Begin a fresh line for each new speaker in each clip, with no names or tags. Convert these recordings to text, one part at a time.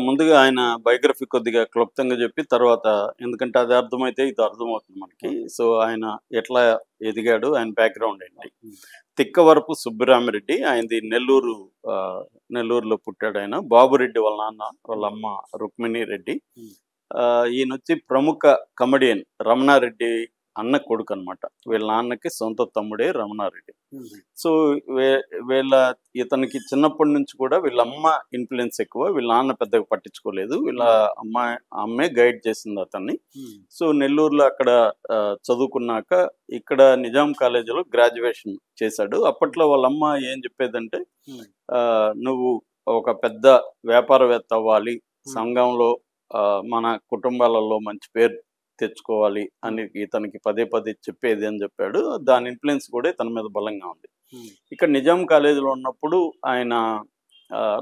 ముందుగా ఆయన బయోగ్రఫీ కొద్దిగా క్లుప్తంగా చెప్పి తర్వాత ఎందుకంటే అది అర్థమైతే ఇది అర్థమవుతుంది మనకి.
ఓకే.
సో, ఆయన ఎట్లా ఎదిగాడు? ఆయన బ్యాక్‌గ్రౌండ్ ఏంటి? తిక్కవరపు సుబ్బిరామిరెడ్డి ఆయనది నెల్లూరు నెల్లూరులో పుట్టాడాయన. బాబురెడ్డి వాళ్ళ నాన్న, వాళ్ళ అమ్మ రుక్మిణి రెడ్డి.
హ్మ్.
ఈయనొచ్చి ప్రముఖ కమెడియన్ రమణారెడ్డి అన్న కొడుకనమాట. వీళ్ళ నాన్నకి సొంత తమ్ముడే రమణారెడ్డి.
హుహు.
సో, వే వీళ్ళ ఇతనికి చిన్నప్పటి నుంచి కూడా వీళ్ళ అమ్మ ఇన్‌ఫ్లూయెన్స్ ఎక్కువ. వీళ్ళ నాన్న పెద్దగా పట్టించుకోలేదు. వీళ్ళ అమ్మే గైడ్ చేసింది అతన్ని.
హ్మ్.
సో, నెల్లూరులో అక్కడ చదువుకున్నాక ఇక్కడ నిజాం కాలేజీలో గ్రాడ్యుయేషన్ చేశాడు. అప్పట్లో వాళ్ళ అమ్మ ఏం చెప్పేదంటే,
హ్మ్.
"నువ్వు ఒక పెద్ద వ్యాపారవేత్త అవ్వాలి. సంఘంలో మన కుటుంబాలలో మంచి పేరు తెచ్చుకోవాలి" అని ఇతనికి పదే పదే చెప్పేది అని చెప్పాడు. దాని ఇన్‌ఫ్లూయెన్స్ కూడా ఇతని మీద బలంగా ఉంది.
హ్మ్.
ఇక్కడ నిజాం కాలేజీలో ఉన్నప్పుడు ఆయన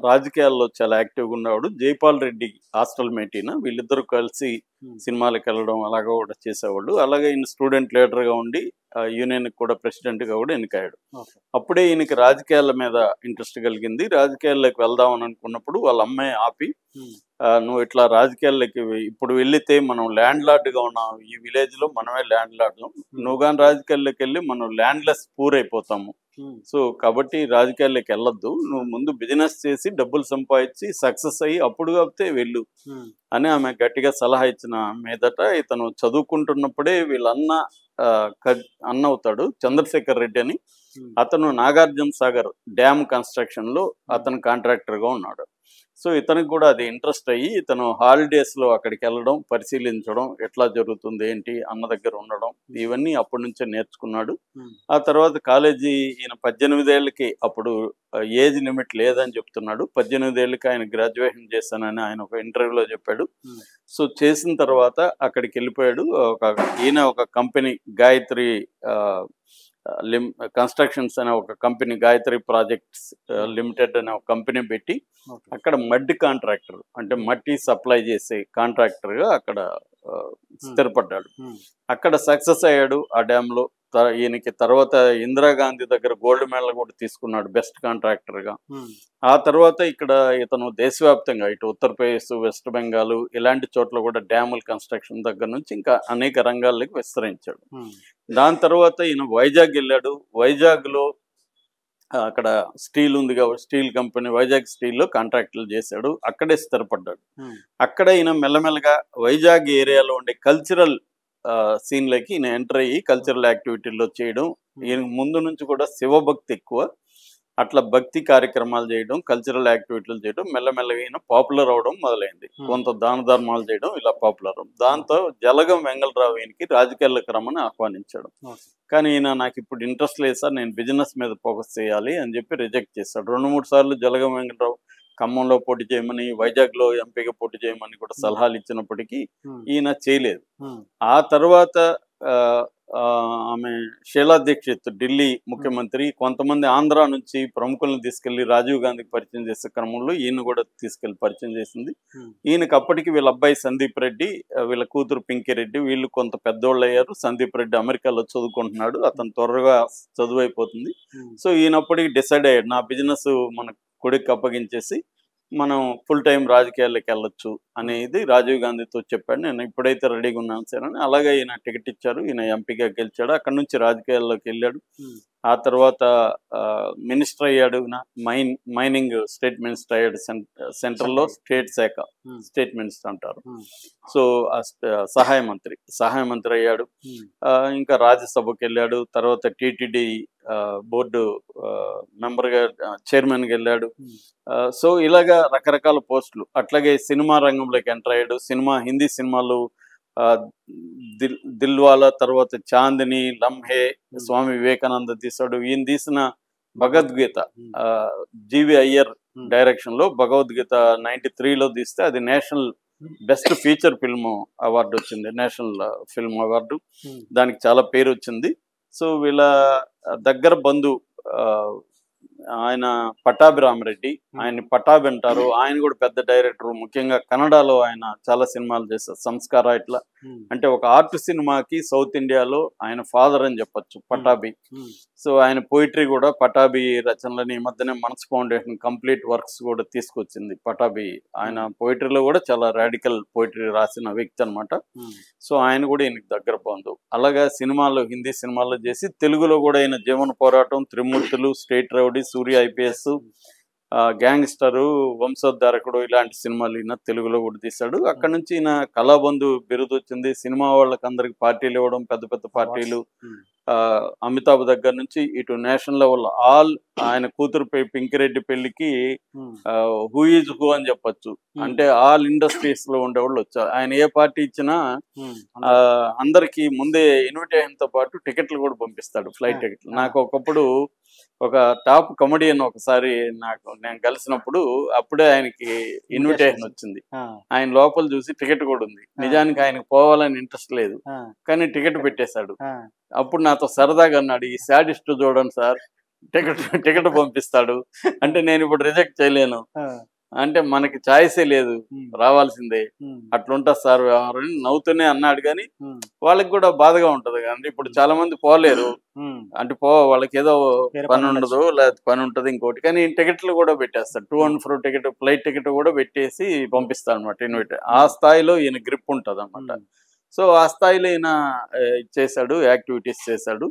రాజకీయాల్లో చాలా యాక్టివ్‌గా ఉండేవాడు. జైపాల్ రెడ్డి హాస్టల్ మేట్ ఈయన. వీళ్ళిద్దరూ కలిసి
హ్మ్.
సినిమాలకెళ్ళడం అలాగ కూడా చేసేవాళ్ళు. అలాగే ఈయన స్టూడెంట్ లీడర్‌గా ఉండి యూనియన్‌కి కూడా ప్రెసిడెంట్‌గా కూడా ఎన్నికయ్యాడు.
ఓకే.
అప్పుడే ఈయనకి రాజకీయాల మీద ఇంట్రెస్ట్ కలిగింది. రాజకీయాల్లోకి వెళ్దాం అని అనుకున్నప్పుడు వాళ్ళ అమ్మాయి ఆపి,
హ్మ్.
"నువ్వు ఇట్లా రాజకీయాల్లోకి ఇప్పుడు వెళితే మనం ల్యాండ్ లార్డ్‌గా ఉన్నాం. ఈ విలేజ్‌లో మనమే ల్యాండ్ లార్డ్‌లం. నువ్వు గాని రాజకీయాల్లోకెళ్ళి మనం ల్యాండ్‌లెస్ పూర్ అయిపోతాము.
హ్మ్.
సో, కాబట్టి రాజకీయాల్లోకి వెళ్ళొద్దు. నువ్వు ముందు బిజినెస్ చేసి డబ్బులు సంపాదించి సక్సెస్ అయ్యి అప్పుడు కాకపోతే వెళ్ళు"
హ్మ్.
అని ఆమె గట్టిగా సలహా ఇచ్చిన మీదట ఇతను చదువుకుంటున్నప్పుడే వీళ్ళ అన్న అన్న అవుతాడు చంద్రశేఖర్ రెడ్డి అని.
హ్మ్.
అతను నాగార్జున సాగర్ డ్యామ్ కన్స్ట్రక్షన్‌లో అతను కాంట్రాక్టర్‌గా ఉన్నాడు. సో, ఇతనికి కూడా అది ఇంట్రెస్ట్ అయ్యి ఇతను హాలిడేస్‌లో అక్కడికెళ్ళడం, పరిశీలించడం, ఎట్లా జరుగుతుంది, ఏంటి అన్న దగ్గర ఉండడం, ఇవన్నీ అప్పటి నుంచే నేర్చుకున్నాడు.
హ్మ్.
ఆ తర్వాత కాలేజీ ఈయన 18 ఏళ్ళకి అప్పుడు ఏజ్ లిమిట్ లేదని చెప్తున్నాడు. 18 ఏళ్ళకి ఆయన గ్రాడ్యుయేషన్ చేశానని ఆయన ఒక ఇంటర్వ్యూలో చెప్పాడు.
హ్మ్.
సో, చేసిన తర్వాత అక్కడికెళ్ళిపోయాడు. ఈయన ఒక కంపెనీ గాయత్రి ఆహ్, లిమ్ కన్‌స్ట్రక్షన్స్ అనే ఒక కంపెనీ గాయత్రి ప్రాజెక్ట్స్ లిమిటెడ్ అనే ఒక కంపెనీ పెట్టి
ఓకే.
అక్కడ మడ్ కాంట్రాక్టర్ అంటే మట్టి సప్లై చేసే కాంట్రాక్టర్‌గా అక్కడ స్థిరపడ్డాడు.
హ్మ్.
అక్కడ సక్సెస్ అయ్యాడు ఆ డ్యామ్‌లో. ఈయనకి తర్వాత ఇందిరాగాంధీ దగ్గర గోల్డ్ మెడల్ కూడా తీసుకున్నాడు బెస్ట్ కాంట్రాక్టర్‌గా.
హ్మ్.
ఆ తర్వాత ఇక్కడ ఇతను దేశవ్యాప్తంగా ఇటు ఉత్తరప్రదేశ్, వెస్ట్ బెంగాల్ ఇలాంటి చోట్ల కూడా డ్యాముల కన్‌స్ట్రక్షన్ దగ్గర నుంచి ఇంకా అనేక రంగాల్లోకి విస్తరించాడు.
హ్మ్.
దాని తర్వాత ఈయన వైజాగ్ వెళ్ళాడు. వైజాగ్‌లో అక్కడ స్టీల్ ఉంది కాబట్టి స్టీల్ కంపెనీ వైజాగ్ స్టీల్‌లో కాంట్రాక్టులు చేశాడు. అక్కడే స్థిరపడ్డాడు.
హ్మ్.
అక్కడ ఈయన మెల్లమెల్లగా వైజాగ్ ఏరియాలో ఉండే కల్చరల్ సీన్‌లోకి ఈయన ఎంటర్ అయ్యి కల్చరల్ యాక్టివిటీల్లో చేయడం. ఈయనకు ముందు నుంచి కూడా శివభక్తి ఎక్కువ. అట్లా భక్తి కార్యక్రమాలు చేయడం, కల్చరల్ యాక్టివిటీలు చేయడం మెల్లమెల్లగా ఈయన పాపులర్ అవ్వడం మొదలైంది. కొంత దాన ధర్మాలు చేయడం ఇలా పాపులర్ అవ్వడం. దాంతో జలగం వెంగళరావు ఈయనకి రాజకీయాల్లోకి రమ్మని ఆహ్వానించాడు.
ఓకే.
కానీ ఈయన నాకిప్పుడు ఇంట్రెస్ట్ లేదు సార్, నేను బిజినెస్ మీద ఫోకస్ చేయాలి అని చెప్పి రిజెక్ట్ చేశాడు. 2, 3 సార్లు జలగం వెంకటరావు ఖమ్మంలో పోటీ చేయమని, వైజాగ్‌లో ఎంపీగా పోటీ చేయమని కూడా సలహాలు ఇచ్చినప్పటికీ
హ్మ్.
ఈయన చేయలేదు.
హ్మ్.
ఆ తర్వాత ఆహ్, ఆమె షీలా దీక్షిత్ ఢిల్లీ ముఖ్యమంత్రి కొంతమంది ఆంధ్ర నుంచి ప్రముఖులను తీసుకెళ్ళి రాజీవ్ గాంధీకి పరిచయం చేసే క్రమంలో ఈయన కూడా తీసుకెళ్ళి పరిచయం చేసింది.
హ్మ్.
ఈయనకి అప్పటికి వీళ్ళ అబ్బాయి సందీప్ రెడ్డి, వీళ్ళ కూతురు పింకీ రెడ్డి వీళ్ళు కొంత పెద్దోళ్ళయ్యారు. సందీప్ రెడ్డి అమెరికాలో చదువుకుంటున్నాడు. అతను త్వరగా చదువైపోతుంది.
హ్మ్.
సో, ఈయనప్పటికి డిసైడ్ అయ్యాడు. నా బిజినెస్ మన కొడుక్కి అప్పగించేసి మనం ఫుల్ టైమ్ రాజకీయాల్లోకి వెళ్ళొచ్చు అనేది రాజీవ్ గాంధీతో చెప్పాడు. నేను ఇప్పుడైతే రెడీగా ఉన్నాను సార్ అని. అలాగే ఈయన టికెట్ ఇచ్చారు. ఈయన ఎంపీగా గెలిచాడు. అక్కడి నుంచి రాజకీయాల్లోకి వెళ్ళాడు.
హ్మ్.
ఆ తర్వాత మినిస్టర్ అయ్యాడు. మైనింగ్ స్టేట్ మినిస్టర్ అయ్యాడు. సెంట్రల్‌లో స్టేట్ శాఖ
హ్మ్.
స్టేట్ మినిస్టర్ అంటారు.
హ్మ్.
సో, సహాయ మంత్రి అయ్యాడు.
హ్మ్.
ఇంకా రాజ్యసభకి వెళ్ళాడు. తర్వాత టీటీడీ బోర్డు మెంబర్‌గా చైర్మన్‌గా వెళ్ళాడు.
హ్మ్.
సో, ఇలాగా రకరకాల పోస్టులు. అట్లాగే సినిమా రంగంలోకి ఎంటర్ అయ్యాడు. హిందీ సినిమాలు ఆహ్, 'దిల్వాలా' తర్వాత 'చాందిని', 'లంహే', స్వామి వివేకానంద తీశాడు. ఈయన తీసిన భగవద్గీత
హ్మ్.
జీవి అయ్యర్
హ్మ్.
డైరెక్షన్‌లో భగవద్గీత 93లో తీస్తే అది national best feature film award వచ్చింది. National film award.
హ్మ్.
దానికి చాలా పేరు వచ్చింది. సో, వీళ్ళ దగ్గర బంధువు ఆహ్, ఆయన పట్టాభి రామరెడ్డి, ఆయన్ని పట్టాభి అంటారు. ఆయన కూడా పెద్ద డైరెక్టర్. ముఖ్యంగా కన్నడలో ఆయన చాలా సినిమాలు చేశారు. సంస్కార ఇట్లా అంటే ఒక ఆర్ట్ సినిమాకి సౌత్ ఇండియాలో ఆయన ఫాదర్ అని చెప్పొచ్చు పట్టాభి. సో ఆయన పోయిటరీ కూడా పట్టాభి రచనలని ఈ మధ్యనే మనస్ ఫౌండేషన్ కంప్లీట్ వర్క్స్ కూడా తీసుకొచ్చింది పట్టాభి. ఆయన పోయిటరీలో కూడా చాలా రాడికల్ పోయిటరీ రాసిన వ్యక్తి అనమాట. సో ఆయన కూడా ఈయనకి దగ్గర బంధువు. అలాగా సినిమాలు హిందీ సినిమాల్లో చేసి తెలుగులో కూడా ఆయన జీవన పోరాటం, త్రిమూర్తులు, స్టేట్ రౌడీ, సూర్య ఐపీఎస్, గ్యాంగ్స్టరు, వంశోద్ధారకుడు ఇలాంటి సినిమాలు ఈయన తెలుగులో కూడా తీశాడు. అక్కడ నుంచి ఈయన కళాబంధు బిరుదు వచ్చింది. సినిమా వాళ్ళకి అందరికి పార్టీలు ఇవ్వడం, పెద్ద పెద్ద పార్టీలు. అమితాబ్ దగ్గర నుంచి ఇటు నేషనల్ లెవెల్ ఆల్ ఆయన కూతురు పింకిరెడ్డి పెళ్లికి హూ ఈజ్ హూ అని చెప్పొచ్చు. అంటే ఆల్ ఇండస్ట్రీస్ లో ఉండేవాళ్ళు వచ్చారు. ఆయన ఏ పార్టీ ఇచ్చినా అందరికి ముందే ఇన్విటేషన్ తో పాటు టికెట్లు కూడా పంపిస్తాడు, ఫ్లైట్ టికెట్లు. నాకు ఒకప్పుడు ఒక టాప్ కమెడియన్ ఒకసారి నేను కలిసినప్పుడు అప్పుడే ఆయనకి ఇన్విటేషన్ వచ్చింది. ఆయన లోపల చూసి టికెట్ కూడా ఉంది. నిజానికి ఆయనకు పోవాలని ఇంట్రెస్ట్ లేదు, కానీ టికెట్ పెట్టేశాడు. అప్పుడు నాతో సరదాగా అన్నాడు, ఈ శాడిస్ట్ చూడండి సార్, టికెట్ పంపిస్తాడు అంటే నేను ఇప్పుడు రిజెక్ట్ చేయలేను, అంటే మనకి ఛాయిసే లేదు, రావాల్సిందే, అట్లుంటుంది సార్ వ్యవహారం నవ్వుతూనే అన్నాడు. కానీ వాళ్ళకి కూడా బాధగా ఉంటది కదండి. ఇప్పుడు చాలా మంది పోలేరు, అంటే వాళ్ళకి ఏదో పని ఉండదు, లేకపోతే పని ఉంటది ఇంకోటి, కానీ టికెట్లు కూడా పెట్టేస్తాడు. 2 and 4 టికెట్, ఫ్లైట్ టికెట్ కూడా పెట్టేసి పంపిస్తాడు అనమాట ఇన్విట్. ఆ స్థాయిలో ఈయన గ్రిప్ ఉంటది అనమాట. సో ఆ స్థాయిలో ఈయన చేశాడు, యాక్టివిటీస్ చేశాడు.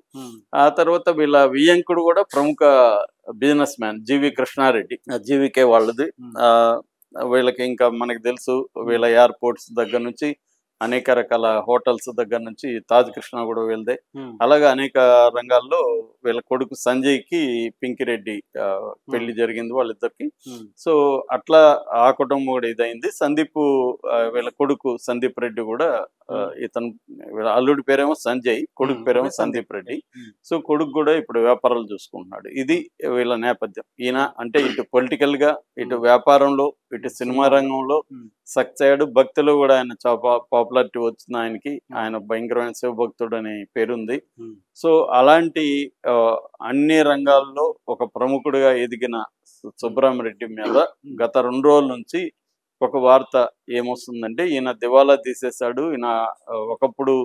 ఆ తర్వాత వీళ్ళ వియంకుడు కూడా ప్రముఖ బిజినెస్ మ్యాన్, జీవి కృష్ణారెడ్డి, జీవికే వాళ్ళది. వీళ్ళకి ఇంకా మనకి తెలుసు, వీళ్ళ ఎయిర్పోర్ట్స్ దగ్గర నుంచి అనేక రకాల హోటల్స్ దగ్గర నుంచి తాజ్ కృష్ణ కూడా వీళ్ళదే. అలాగే అనేక రంగాల్లో వీళ్ళ కొడుకు సంజయ్కి పింకిరెడ్డి పెళ్లి జరిగింది వాళ్ళిద్దరికి. సో అట్లా ఆ కుటుంబం కూడా ఇదైంది. సందీప్ వీళ్ళ కొడుకు సందీప్ రెడ్డి కూడా, ఇతను అల్లుడి పేరేమో సంజయ్, కొడుకు పేరేమో సందీప్ రెడ్డి. సో కొడుకు కూడా ఇప్పుడు వ్యాపారాలు చూసుకుంటున్నాడు. ఇది వీళ్ళ నేపథ్యం. ఈయన అంటే ఇటు పొలిటికల్ గా, ఇటు వ్యాపారంలో, ఇటు సినిమా రంగంలో సక్సెస్ అయ్యాడు. భక్తిలో కూడా ఆయన పాపులారిటీ వచ్చింది ఆయనకి. ఆయన భయంకరమైన శివభక్తుడు అనే పేరుంది. సో అలాంటి అన్ని రంగాల్లో ఒక ప్రముఖుడిగా ఎదిగిన సుబ్బరామరెడ్డి మీద గత 2 రోజుల నుంచి ఒక వార్త ఏమొస్తుందంటే, ఈయన దివాలా తీసేశాడు, ఈయన ఒకప్పుడు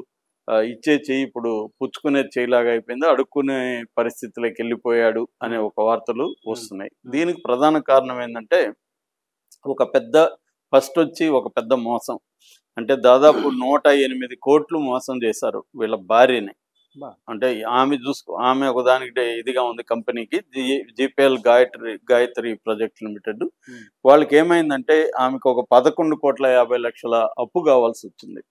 ఇచ్చే చెయ్యి ఇప్పుడు పుచ్చుకునే చెయ్యిలాగా అయిపోయింది, అడుక్కునే పరిస్థితిలోకి వెళ్ళిపోయాడు అనే ఒక వార్తలు వస్తున్నాయి. దీనికి ప్రధాన కారణం ఏంటంటే, ఫస్ట్ వచ్చి ఒక పెద్ద మోసం. అంటే దాదాపు 108 కోట్లు మోసం చేశారు వీళ్ళ భార్యని. అంటే ఆమె ఒకదానికి ఇదిగా ఉంది కంపెనీకి, జిపిఎల్ గాయత్రి ప్రాజెక్ట్ లిమిటెడ్. వాళ్ళకి ఏమైందంటే ఆమెకు ఒక 11,50,00,000 అప్పు కావాల్సి వచ్చింది.